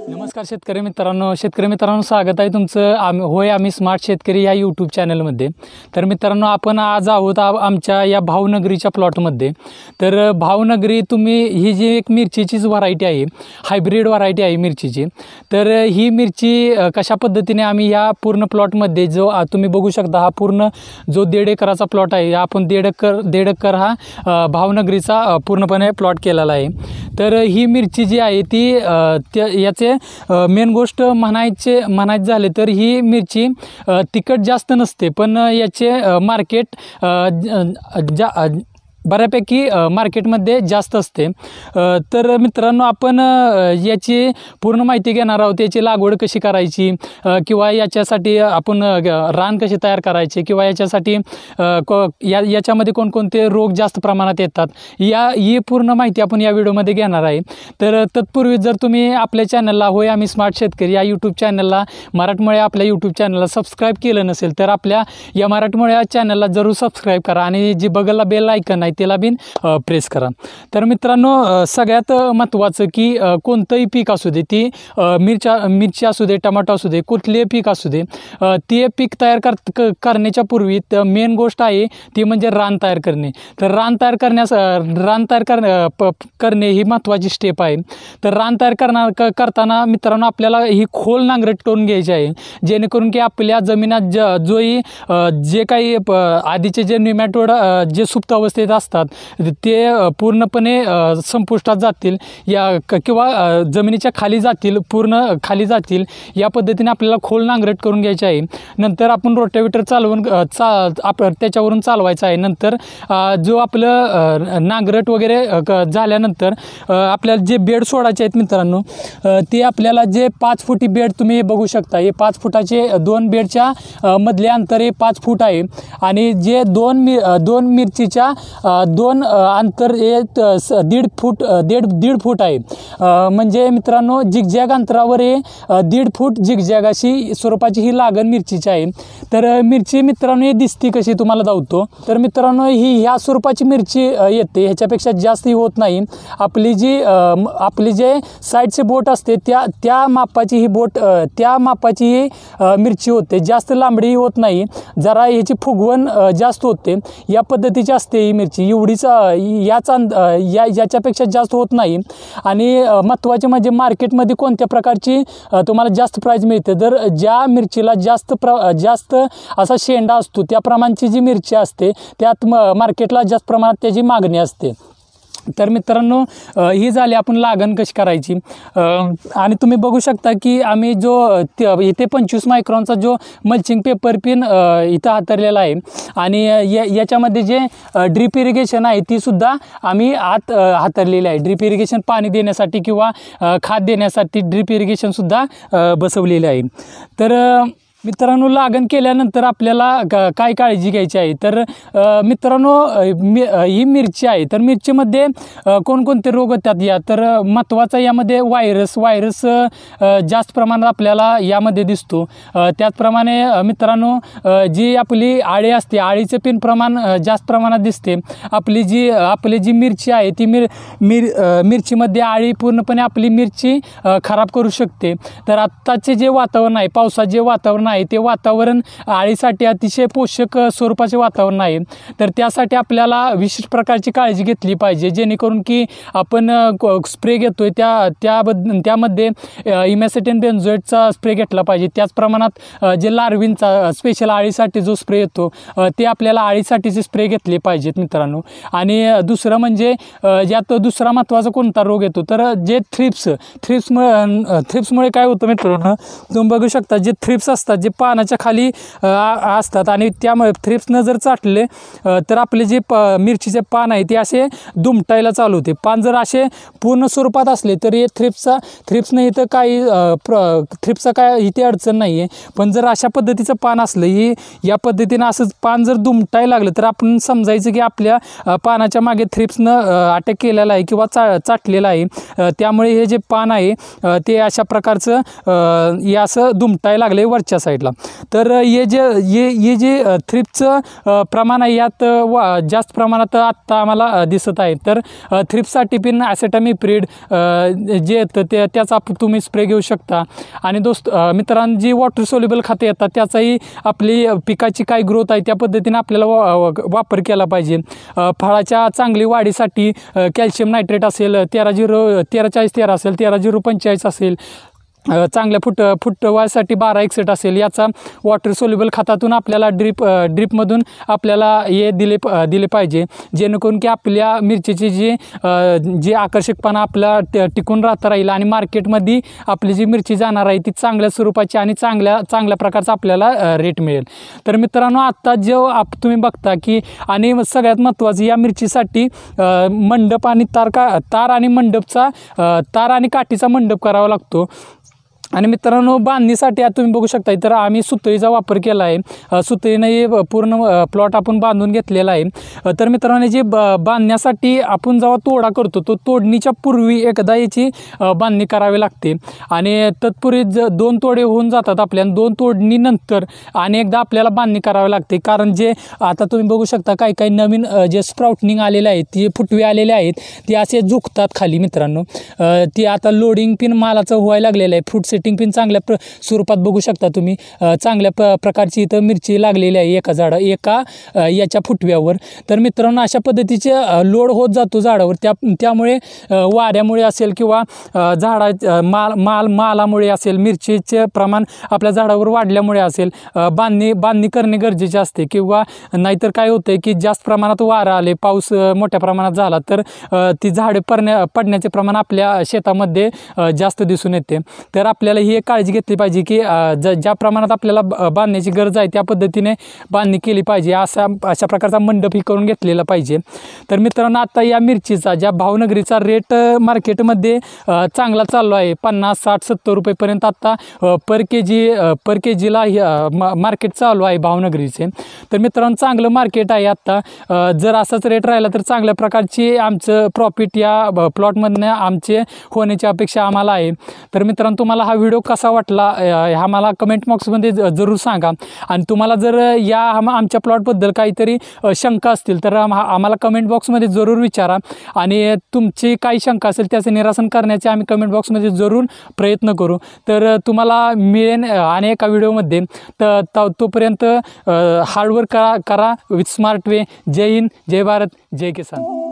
नमस्कार शेतकरी मित्रांनो, स्वागत आहे तुमचं आम्ही स्मार्ट शेतकरी या यूट्यूब चॅनलमध्ये। तर मित्रांनो, आपण आज आहोत आमच्या या भावनगरीच्या प्लॉटमध्ये। तर भावनगरी ही जी एक मिरचीचीच व्हरायटी आहे, हायब्रिड व्हरायटी आहे मिरचीची। तर ही मिरची कशा पद्धतीने आम्ही या पूर्ण प्लॉटमध्ये जो तुम्ही बघू शकता, हा पूर्ण जो 1.5 एकराचा प्लॉट आहे, आपण 1.5 एकर हा भावनगरीचा पूर्णपणे प्लॉट केलेला आहे। तर ही मिरची जी आहे ती याचे मेन गोष्ट म्हणायचं झाले तर ही मिरची तिखट जास्त नसते, पण याचे मार्केट बऱ्यापैकी मार्केटमध्ये जास्त असते। तर मित्रांनो, आपण याची पूर्ण माहिती घेणार आहोत। याची लागवड कशी करायची किंवा याच्यासाठी आपण रान कसे तयार करायचे किंवा याच्यासाठी याच्यामध्ये कोणकोणते रोग जास्त प्रमाणात येतात, ही पूर्ण माहिती आपण या व्हिडिओमध्ये घेणार आहे। तर तत्पूर्वी जर तुम्ही आपल्या चॅनलला होय आम्ही स्मार्ट शेतकरी या यूट्यूब चॅनलला मराठमोळे आपल्या यूट्यूब चॅनलला सबस्क्राईब केलं नसेल तर आपल्या या मराठमोळे चॅनलला जरूर सबस्क्राईब करा आणि जी बगलला बेल आयकन आहे त्याला बिन प्रेस करा। तर मित्रांनो, सगळ्यात महत्त्वाचं की कोणतंही पीक असू दे, ती मिरची असू दे, टमाटो असू दे, कुठले पीक असू दे, ते पीक तयार करण्याच्या पूर्वी मेन गोष्ट आहे ती म्हणजे रान तयार करणे। तर रान तयार करणे ही महत्त्वाची स्टेप आहे। तर रान तयार करताना मित्रांनो, आपल्याला ही खोल नांगरट करून घ्यायची आहे, जेणेकरून की आपल्या जमिनात जे काही आधीचे जे निमॅटोड जे सुप्त अवस्थेत असतात ते पूर्णपणे संपुष्टात जातील किंवा जमिनीच्या खाली जातील, पूर्ण खाली जातील, या पद्धतीने आपल्याला खोल नांगरट करून घ्यायची आहे। नंतर आपण रोटावेटर चालवून त्याच्यावरून चालवायचं आहे। नंतर जो आपलं नांगरट वगैरे झाल्यानंतर आपल्याला जे बेड सोडायचे आहेत मित्रांनो, ते आपल्याला जे 5 फुटी बेड तुम्ही बघू शकता, हे 5 फुटाचे 2 बेडच्या मधले अंतर हे 5 फूट आहे आणि जे दोन मिरचीच्या 2 अंतर हे 1.5 फूट आहे। म्हणजे मित्रांनो, झिगझॅग अंतरावर हे 1.5 फूट झिगझॅग अशी स्वरूपाची ही लागण मिरचीची आहे। तर मिरची मित्रांनो, हे दिसती कशी तुम्हाला दावतो। तर मित्रांनो, ही ह्या स्वरूपाची मिरची येते, ह्याच्यापेक्षा जास्त ही होत नाही। आपली जे साईडचे बोट असते त्या मापाची ही ही मिरची होते, जास्त लांबडी होत नाही, जरा याची फुगवण जास्त होते, या पद्धतीची असते ही मिरची। एवढीच याच्यापेक्षा जास्त होत नाही। आणि महत्त्वाचे म्हणजे मार्केटमध्ये कोणत्या प्रकारची तुम्हाला जास्त प्राईस मिळते, जर ज्या मिरचीला जास्त असा शेंडा असतो त्या प्रमाणची जी मिरची असते त्यात मार्केटला जास्त प्रमाणात त्याची मागणी असते। तर मित्रांनो, ही झाली आपण लागण कशी करायची। आणि तुम्ही बघू शकता की आम्ही इथे 25 मायक्रॉनचा जो मल्चिंग पेपर पिन इथं हातरलेला आहे आणि याच्यामध्ये जे ड्रीप इरिगेशन आहे ती सुद्धा आम्ही हातरलेली आहे। ड्रीप इरिगेशन पाणी देण्यासाठी किंवा खाद देण्यासाठी ड्रीप इरिगेशन सुद्धा बसवलेले आहे। तर मित्रांनो, लागण केल्यानंतर आपल्याला काय काळजी घ्यायची आहे, तर मित्रांनो, ही मिरची आहे, तर मिरचीमध्ये कोणकोणते रोग होतात तर महत्त्वाचा यामध्ये व्हायरस जास्त प्रमाणात आपल्याला यामध्ये दिसतो। त्याचप्रमाणे मित्रांनो, जी आपली आळी असते, आळीचे पिन प्रमाण जास्त प्रमाणात दिसते। आपली जी मिरची आहे ती मिरचीमध्ये आळी पूर्णपणे आपली मिरची खराब करू शकते। तर आत्ताचे जे वातावरण आहे, पावसाचे जे वातावरण आहे, ते वातावरण आळीसाठी अतिशय पोषक स्वरूपाचे वातावरण आहे। तर त्यासाठी आपल्याला विशिष्ट प्रकारची काळजी घेतली पाहिजे, जेणेकरून की आपण स्प्रे घेतोय त्यामध्ये इमॅसेटिन बेन्झोएटचा स्प्रे घेतला पाहिजे। त्याच प्रमाणात जे लार्विनचा स्पेशल आळीसाठी जो स्प्रे येतो ते आपल्याला आळीसाठीचे स्प्रे घेतले पाहिजेत मित्रांनो। आणि दुसरं म्हणजे यात दुसरा महत्त्वाचा कोणता रोग येतो, तर जे थ्रिप्समुळे काय होतं मित्रांनो, तुम्ही बघू शकता जे थ्रिप्स असतात जे पानाच्या खाली असतात आणि त्यामुळे थ्रिप्सनं जर चाटले तर आपले जे मिरचीचे पान आहे ते असे दुमटायला चालू होते। पान जर असे पूर्ण स्वरूपात असले तर हे थ्रिप्सनं इथं थ्रिप्सचा काय इथे अडचण नाही आहे, पण जर अशा पद्धतीचं पान असलं, या पद्धतीनं असं पान जर दुमटायला लागलं तर आपण समजायचं की आपल्या पानाच्या मागे थ्रिप्सनं अटॅक केलेला आहे किंवा चाटलेला आहे। त्यामुळे हे जे पान आहे ते अशा प्रकारचं हे असं दुमटायला लागले वरच्या साईड। साईडला. तर हे जे थ्रिप्सचं प्रमाण आहे यात जास्त प्रमाणात आत्ता आम्हाला दिसत आहे. तर थ्रिप्ससाठी पण ॲसेटामिप्रिड जे येतं त्याचा तुम्ही स्प्रे घेऊ शकता. आणि मित्रांनो, जी वॉटर सोल्युबल खते येतात त्याचाही आपली पिकाची काय ग्रोथ आहे त्या पद्धतीने आपल्याला वापर केला पाहिजे. फळाच्या चांगली वाढीसाठी कॅल्शियम नायट्रेट असेल 13-40-13 असेल, 13-0-45 असेल, चांगल्या फुटवासाठी 12-61 असेल, याचा वॉटर सोल्युबल खतातून आपल्याला ड्रीपमधून आपल्याला हे दिले पाहिजे, जेणेकरून की आपल्या मिरचीची जी आकर्षकपणा आपला टिकून राहील आणि मार्केटमध्ये आपली जी मिरची जाणार आहे ती चांगल्या स्वरूपाची आणि चांगल्या प्रकारचा आपल्याला रेट मिळेल. तर मित्रांनो, आत्ता तुम्ही बघता की आणि सगळ्यात महत्त्वाचं या मिरचीसाठी मंडप आणि तार आणि काठीचा मंडप करावा लागतो. आणि मित्रांनो, बांधणीसाठी आता तुम्ही बघू शकता तर आम्ही सुतळीचा वापर केला आहे. सुतळीनं हे पूर्ण प्लॉट आपण बांधून घेतलेला आहे. तर मित्रांनो, जे बांधण्यासाठी आपण जेव्हा तोडा करतो तो तोडणीच्या पूर्वी एकदा याची बांधणी करावी लागते आणि तत्पूर्वी 2 तोडे होऊन जातात आपल्या. 2 तोडणीनंतर आणि एकदा आपल्याला बांधणी करावी लागते. कारण जे आता तुम्ही बघू शकता काही नवीन जे स्प्राउटनिंग आलेले आहेत, जे फुटवे आलेले आहेत ते असे झुकतात खाली. मित्रांनो, ते आता लोडिंग पिन मालाचं व्हायला लागलेलं आहे. फ्रूट सेटिंग पिन चांगल्या स्वरूपात बघू शकता तुम्ही. चांगल्या प्रकारची इथं मिरची लागलेली आहे एका याच्या फुटव्यावर. तर मित्रांनो, अशा पद्धतीचे लोड होत जातो झाडावर. त्यामुळे वाऱ्यामुळे असेल किंवा मालामुळे असेल, मिरचीचे प्रमाण आपल्या झाडावर वाढल्यामुळे असेल, बांधणी करणे गरजेचे असते. किंवा नाहीतर काय होतंय की जास्त प्रमाणात वारा आले, पाऊस मोठ्या प्रमाणात झाला तर ती झाडे पडण्याचे प्रमाण आपल्या शेतामध्ये जास्त दिसून येते. तर आपल्याला ही एक काळजी घेतली पाहिजे की ज्या प्रमाणात आपल्याला बांधण्याची गरज आहे त्या पद्धतीने बांधणी केली पाहिजे. अशा प्रकारचा मंडप ही करून घेतलेला पाहिजे. तर मित्रांनो, आता या मिरचीचा ज्या भावनगरीचा रेट मार्केटमध्ये चांगला चाललो आहे, 50, 60, 70 रुपयेपर्यंत आता पर के जीला मार्केट चालू आहे भावनगरीचे. तर मित्रांनो, चांगलं मार्केट आहे आत्ता. जर असाच रेट राहिला तर चांगल्या प्रकारची आमचं प्रॉफिट या प्लॉटमधनं आमचे होण्याची अपेक्षा आम्हाला आहे. तर मित्रांनो, तुम्हाला हा व्हिडिओ कसा वाटला हा मला कमेंट बॉक्समध्ये जरूर सांगा. आणि तुम्हाला जर आमच्या प्लॉटबद्दल काहीतरी शंका असतील तर आम्हाला कमेंट बॉक्समध्ये जरूर विचारा. आणि तुमची काही शंका असेल त्याचं निरसन करण्याचे आम्ही कमेंट बॉक्समध्ये जरूर प्रयत्न करू. तर तुम्हाला मिळेल आणि एका व्हिडिओमध्ये. तोपर्यंत हार्डवर्क करा विथ स्मार्ट वे. जय हिंद, जय भारत, जय किसान.